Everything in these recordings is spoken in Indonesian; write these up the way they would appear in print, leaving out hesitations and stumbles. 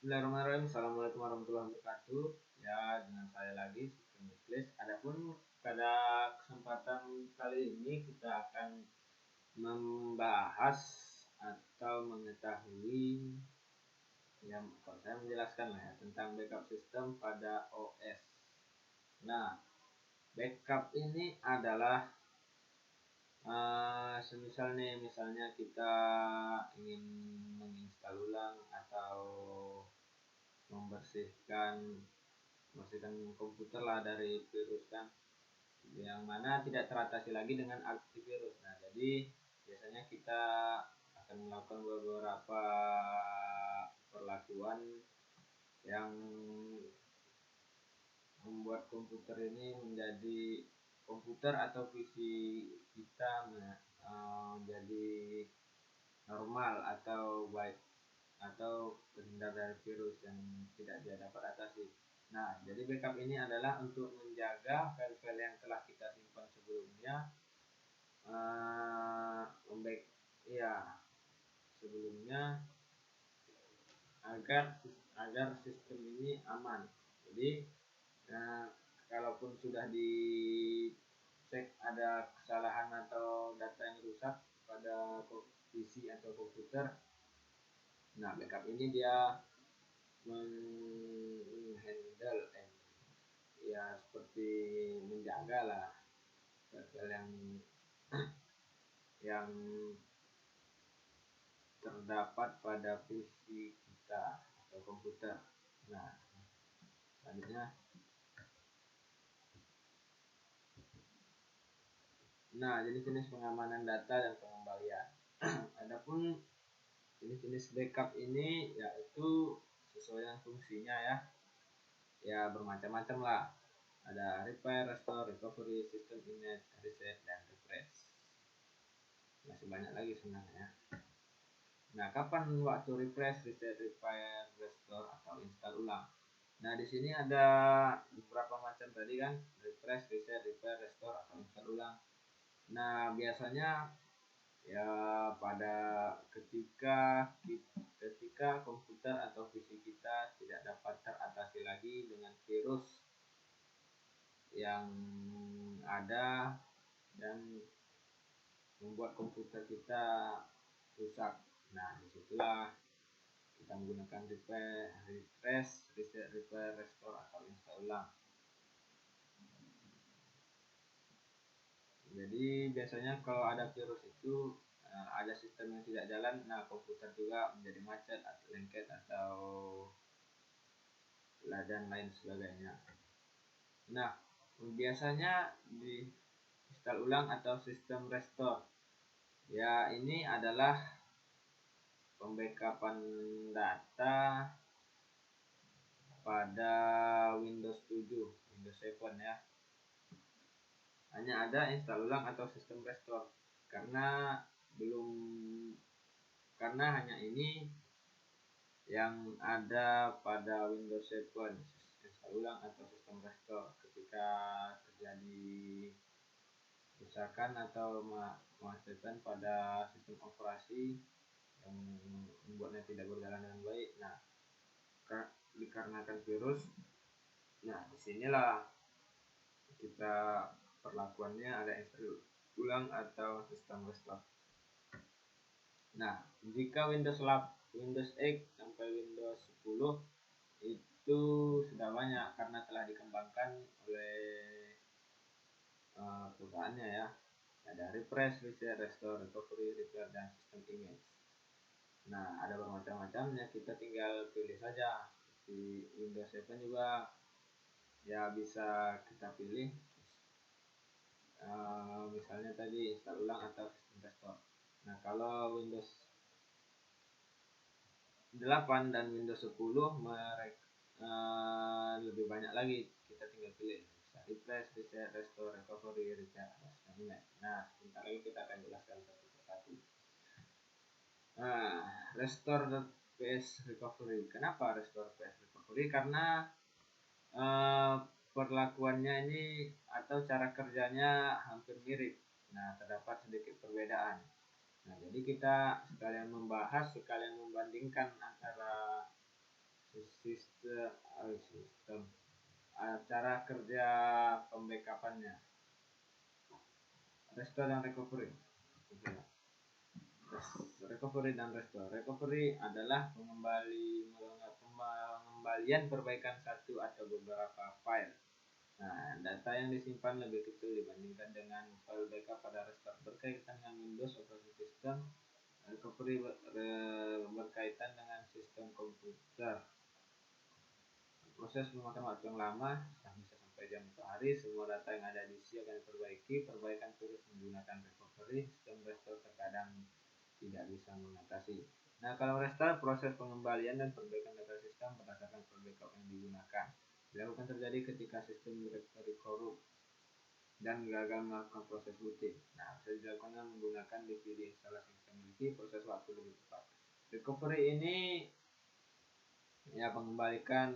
Bismillahirrahmanirrahim. Assalamualaikum warahmatullahi wabarakatuh. Ya, dengan saya lagi Sistem Nuklis. Adapun pada kesempatan kali ini kita akan membahas atau mengetahui, ya, kalau saya menjelaskan lah ya, tentang backup sistem pada OS. Nah, backup ini adalah misalnya kita ingin menginstal ulang atau membersihkan komputer lah dari virus kan, yang mana tidak teratasi lagi dengan antivirus. Nah, jadi biasanya kita akan melakukan beberapa perlakuan yang membuat komputer ini menjadi komputer atau PC kita menjadi normal atau baik atau terhindar dari virus yang tidak dia dapat atasi. Nah, jadi backup ini adalah untuk menjaga file-file yang telah kita simpan sebelumnya, membaik ya sebelumnya, agar sistem ini aman. Jadi kalaupun sudah dicek ada kesalahan atau data yang rusak pada PC atau komputer, nah backup ini dia menghandle ya seperti menjaga lah file yang terdapat pada PC kita atau komputer. Nah, selanjutnya, jenis-jenis pengamanan data dan pengembalian. Adapun jenis-jenis backup ini yaitu sesuai dengan fungsinya ya bermacam-macam lah. Ada repair, restore, recovery, system image, reset, dan refresh. Masih banyak lagi sebenarnya. Nah, kapan waktu refresh, reset, repair, restore, atau install ulang? Nah, di sini ada beberapa macam tadi kan, refresh, reset, repair, restore, atau install ulang. Nah, biasanya ya pada ketika komputer atau PC kita tidak dapat teratasi lagi dengan virus yang ada dan membuat komputer kita rusak. Nah, disitulah kita menggunakan refresh, reset, repair, restore, atau install ulang. Jadi biasanya kalau ada virus itu ada sistem yang tidak jalan, nah komputer juga menjadi macet atau lengket atau dan lain sebagainya. Nah, biasanya di install ulang atau sistem restore, ya ini adalah pembackupan data pada Windows 7, Windows 7 ya. Hanya ada install ulang atau sistem restore karena hanya ini yang ada pada Windows 7, install ulang atau sistem restore ketika terjadi kerusakan atau kemacetan pada sistem operasi yang membuatnya tidak berjalan dengan baik. Nah, dikarenakan virus, nah disinilah kita perlakuannya ada install ulang atau sistem restore. Nah, jika Windows 8 sampai Windows 10 itu sudah banyak karena telah dikembangkan oleh perusahaannya ya. Ada refresh, reset, restore, recovery, repair, dan sistem image. Nah, ada bermacam-macamnya, kita tinggal pilih saja. Di Windows 7 juga ya bisa kita pilih, misalnya tadi install ulang atau sistem restore. Nah, kalau Windows 8 dan Windows 10 lebih banyak lagi, kita tinggal pilih refresh, reset, restore, recovery, repair, dan sistem image. Nah, sebentar lagi kita akan jelaskan satu persatu. Nah, restore PS recovery. Kenapa restore PS recovery? Karena perlakuannya ini atau cara kerjanya hampir mirip. Nah, terdapat sedikit perbedaan. Nah, jadi kita sekalian membahas, sekalian membandingkan antara sistem cara kerja pembackupannya, restore dan recovery. Recovery dan restore. Recovery adalah pengembalian perbaikan satu atau beberapa file. Nah, data yang disimpan lebih kecil dibandingkan dengan file backup pada restore. Berkaitan dengan Windows operating system, recovery berkaitan dengan sistem komputer. Proses memakan waktu yang lama, bisa sampai jam atau hari. Semua data yang ada di disk akan diperbaiki. Perbaikan terus menggunakan recovery. Sistem restore terkadang tidak bisa mengatasi. Nah, kalau restore, proses pengembalian dan perbaikan data sistem berdasarkan file backup yang digunakan. Dilakukan terjadi ketika sistem directory korup dan gagal melakukan proses booting. Nah, bisa dilakukan dengan menggunakan DVD instalasi yang memiliki proses waktu lebih cepat. Recovery ini ya perbaikan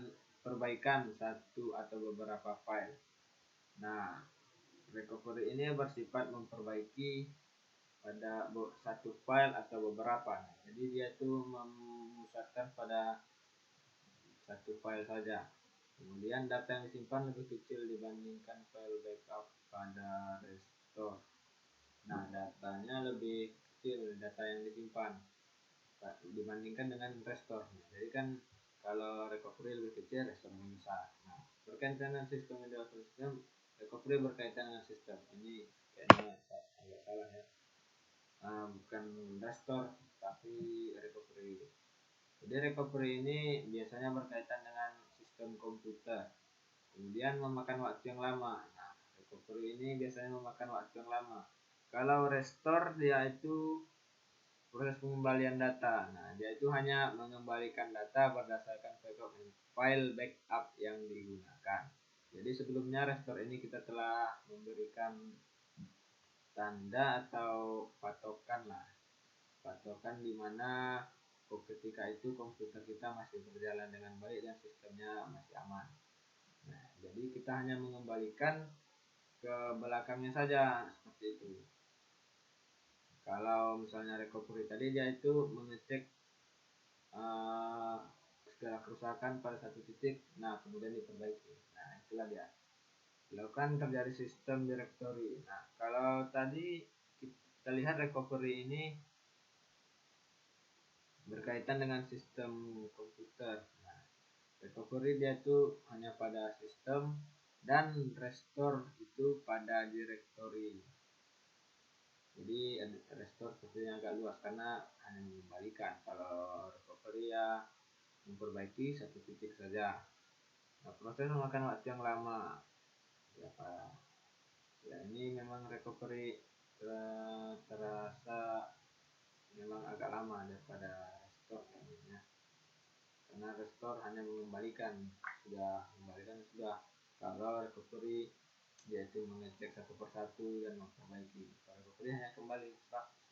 satu atau beberapa file. Nah, recovery ini bersifat memperbaiki pada satu file atau beberapa. Jadi dia itu memusatkan pada satu file saja. Kemudian data yang disimpan lebih kecil dibandingkan file backup pada restore. Nah, datanya lebih kecil, data yang disimpan dibandingkan dengan restore. Jadi kan kalau recovery lebih kecil, restore lebih besar. Nah, berkaitan dengan sistem Windows system, recovery berkaitan dengan sistem. Ini kayaknya agak salah ya. Bukan restore tapi recovery. Jadi recovery ini biasanya berkaitan dengan sistem komputer. Kemudian memakan waktu yang lama. Nah, recovery ini biasanya memakan waktu yang lama. Kalau restore dia itu proses pengembalian data. Nah, dia itu hanya mengembalikan data berdasarkan file backup yang digunakan. Jadi sebelumnya restore ini kita telah memberikan tanda atau patokan lah. Patokan di mana ketika itu komputer kita masih berjalan dengan baik dan sistemnya masih aman. Nah, jadi kita hanya mengembalikan ke belakangnya saja seperti itu. Kalau misalnya recovery tadi dia itu mengecek segala kerusakan pada satu titik, nah kemudian diperbaiki. Nah, itulah dia. Dilakukan terjadi sistem directory. Nah, kalau tadi kita lihat recovery ini berkaitan dengan sistem komputer. Nah, recovery dia itu hanya pada sistem dan restore itu pada directory. Jadi restore sepertinya agak luas karena hanya mengembalikan. Kalau recovery ya memperbaiki satu titik saja. Nah, proses memakan waktu yang lama. Ya, ini memang recovery terasa memang agak lama daripada restore kayaknya. Karena restore hanya mengembalikan, sudah. Kalau recovery dia itu mengecek satu persatu dan memperbaiki. Kalau recovery hanya kembali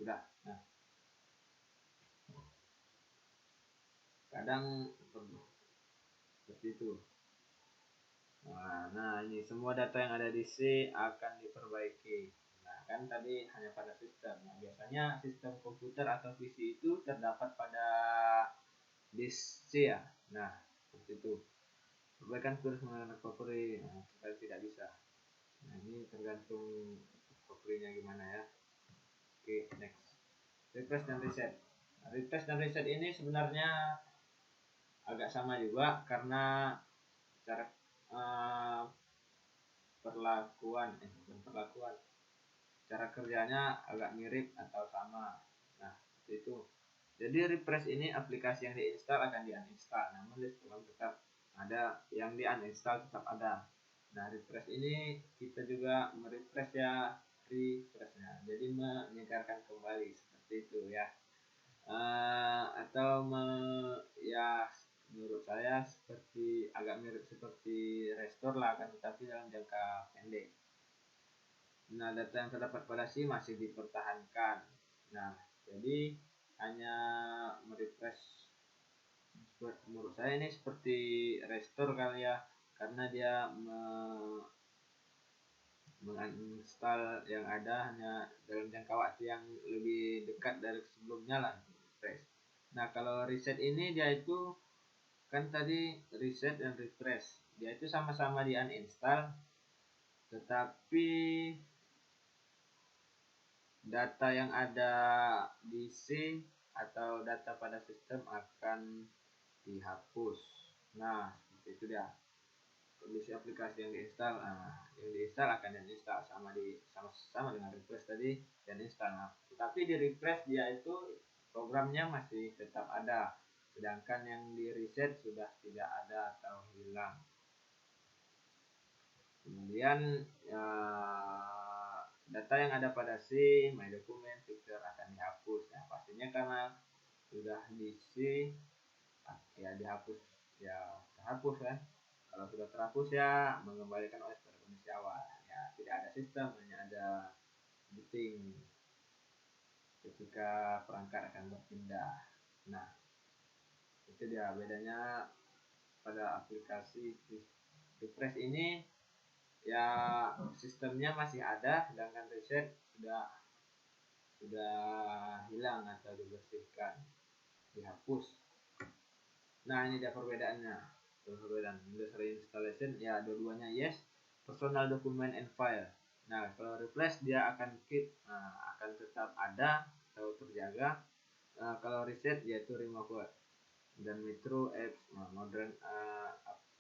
sudah. Nah, kadang seperti itu. Nah, ini semua data yang ada di C akan diperbaiki. Nah, kan tadi hanya pada sistem. Nah, biasanya sistem komputer atau PC itu terdapat pada disk C ya. Nah, seperti itu. Perbaikan terus menggunakan recovery, nah, kita tidak bisa. Nah, ini tergantung recovery-nya gimana ya. Oke, next. Refresh dan reset. Nah, refresh dan reset ini sebenarnya agak sama juga karena cara cara kerjanya agak mirip atau sama. Nah, itu. Jadi refresh ini aplikasi yang diinstal akan di-uninstall, namun program tetap ada, yang di-uninstall tetap ada. Nah, refresh ini kita juga merefresh ya, refreshnya. Jadi menyegarkan kembali seperti itu ya. Ya menurut saya seperti agak mirip seperti restore lah, kan, tetapi dalam jangka pendek. Nah, data yang terdapat pada C masih dipertahankan. Nah, jadi hanya merefresh. Menurut saya ini seperti restore kali ya, karena dia menginstal yang ada hanya dalam jangka waktu yang lebih dekat dari sebelumnya lah. Refresh. Nah, kalau reset ini dia itu kan tadi reset dan refresh, dia itu sama-sama di uninstall, tetapi data yang ada di C atau data pada sistem akan dihapus. Nah, seperti itu dia kondisi aplikasi yang diinstal. Yang diinstal akan diinstal sama dengan refresh tadi dan install. Nah, tapi di refresh dia itu programnya masih tetap ada, sedangkan yang di reset sudah tidak ada atau hilang. Kemudian data yang ada pada C, My Document, Picture akan dihapus. Ya, pastinya karena sudah di C, ya dihapus, ya terhapus kan. Kalau sudah terhapus ya mengembalikan OS pada kondisi awal. Ya tidak ada sistem, hanya ada booting ketika perangkat akan berpindah. Nah, itu dia bedanya pada aplikasi refresh ini. Ya sistemnya masih ada, sedangkan reset sudah hilang atau dibersihkan, dihapus. Nah, ini dia perbedaannya. Perbedaan user installation ya dua-duanya yes, personal document and file. Nah, kalau refresh dia akan keep, akan tetap ada atau terjaga. Kalau reset yaitu remove dan metro apps, modern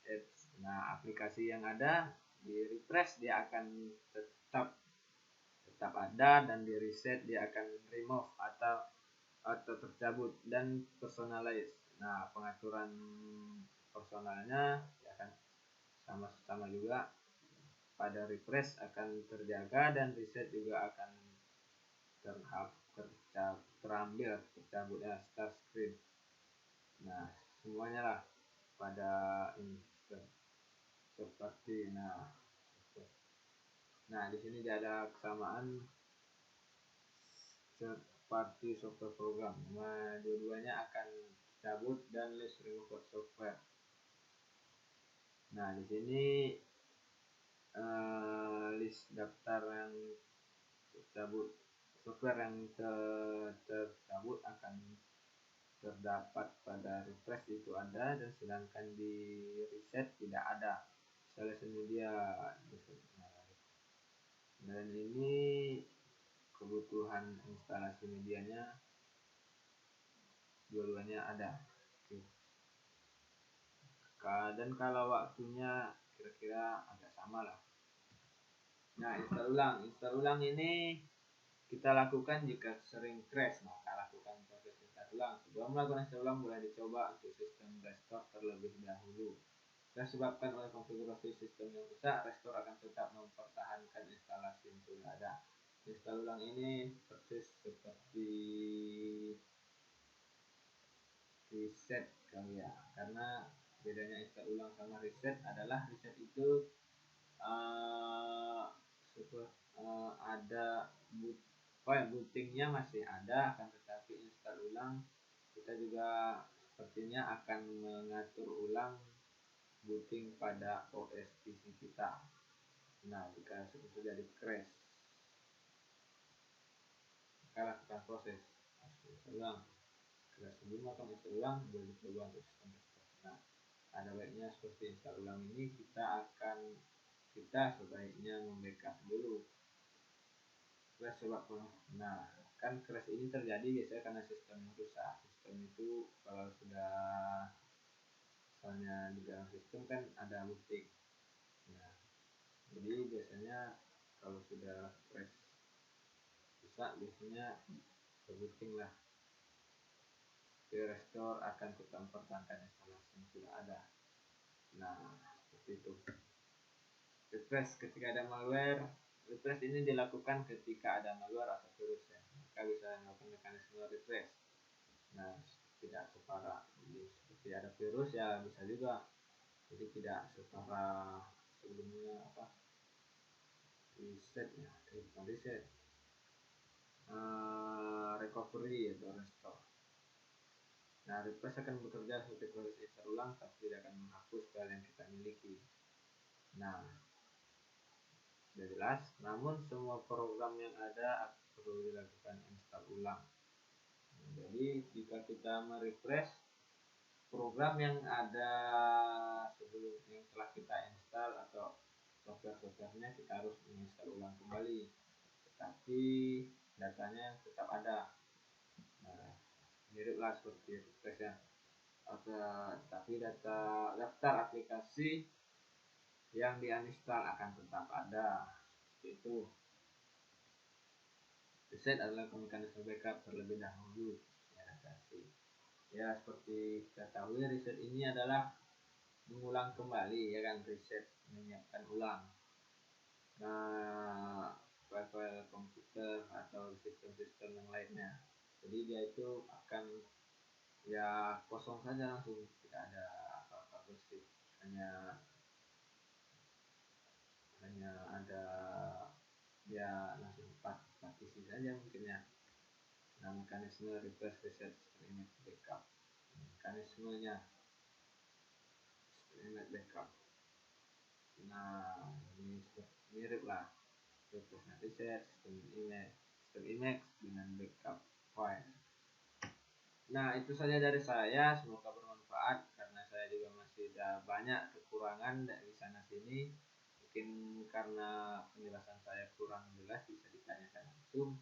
apps. Nah, aplikasi yang ada di refresh dia akan tetap ada, dan di reset dia akan remove atau tercabut dan personalize. Nah, pengaturan personalnya ya akan sama juga, pada refresh akan terjaga dan reset juga akan tercabut ya, start screen. Nah, semuanya lah pada ini seperti nah di sini ada kesamaan seperti software program. Nah, dua-duanya akan cabut dan list remove software. Nah, di sini list daftar yang tercabut, software yang tercabut akan terdapat pada refresh itu ada, dan sedangkan di reset tidak ada. Installation media, dan ini kebutuhan instalasi medianya dua-duanya ada. Dan kalau waktunya kira-kira agak sama lah. Nah, install ulang ini kita lakukan jika sering crash, maka lakukan proses install ulang. Sebelum melakukan install ulang boleh dicoba untuk sistem restore terlebih dahulu. Disebabkan oleh konfigurasi sistem yang rusak, restore akan tetap mempertahankan instalasi yang sudah ada. Install ulang ini persis seperti reset kali ya, karena bedanya install ulang sama reset adalah reset itu ada bootingnya masih ada, akan tetapi install ulang kita juga sepertinya akan mengatur ulang booting pada OS PC kita. Nah, jika sudah terjadi crash, maka lakukan proses install ulang. Sebelum melakukan install ulang boleh dicoba untuk sistem restore. Nah, ada baiknya seperti install ulang ini kita sebaiknya membackup dulu crash sebab. Nah, kan crash ini terjadi biasanya karena sistem rusak. Sistem itu kalau sudah misalnya di dalam sistem kan ada booting. Nah, jadi biasanya kalau sudah crash rusak biasanya booting lah. Restore akan tetap mempertahankan instalasi yang sudah ada. Nah, seperti itu. Refresh ketika ada malware. Refresh ini dilakukan ketika ada malware atau virus ya. Maka bisa melakukan mekanisme refresh. Nah, tidak separah. Jadi, seperti ada virus ya bisa juga. Jadi tidak separah sebelumnya reset ya, reset. Recovery atau restore. Nah, refresh akan bekerja seperti proses install ulang, tapi tidak akan menghapus file yang kita miliki. Nah, sudah jelas. Namun semua program yang ada perlu dilakukan install ulang. Nah, jadi jika kita merefresh program yang ada sebelum yang telah kita install atau software-softwarenya kita harus menginstal ulang kembali, tetapi datanya tetap ada. Nah, miriplah seperti WordPress ya. Tapi daftar aplikasi yang diuninstall akan tetap ada. Itu reset adalah mekanisme backup terlebih dahulu. Ya seperti kita tahu ya, reset ini adalah mengulang kembali ya kan, reset menyiapkan ulang. Nah, file-file komputer atau sistem-sistem yang lainnya. Jadi dia itu akan ya kosong saja, langsung tidak ada apa-apa bersih, hanya ada ya langsung partisi saja mungkin ya. Nah, mekanisme refresh, reset, image backup, mekanismenya image backup. Nah, ini mirip lah refresh reset, sistem image dengan backup file. Nah, itu saja dari saya, semoga bermanfaat karena saya juga masih ada banyak kekurangan dari sana sini. Mungkin karena penjelasan saya kurang jelas bisa ditanyakan langsung.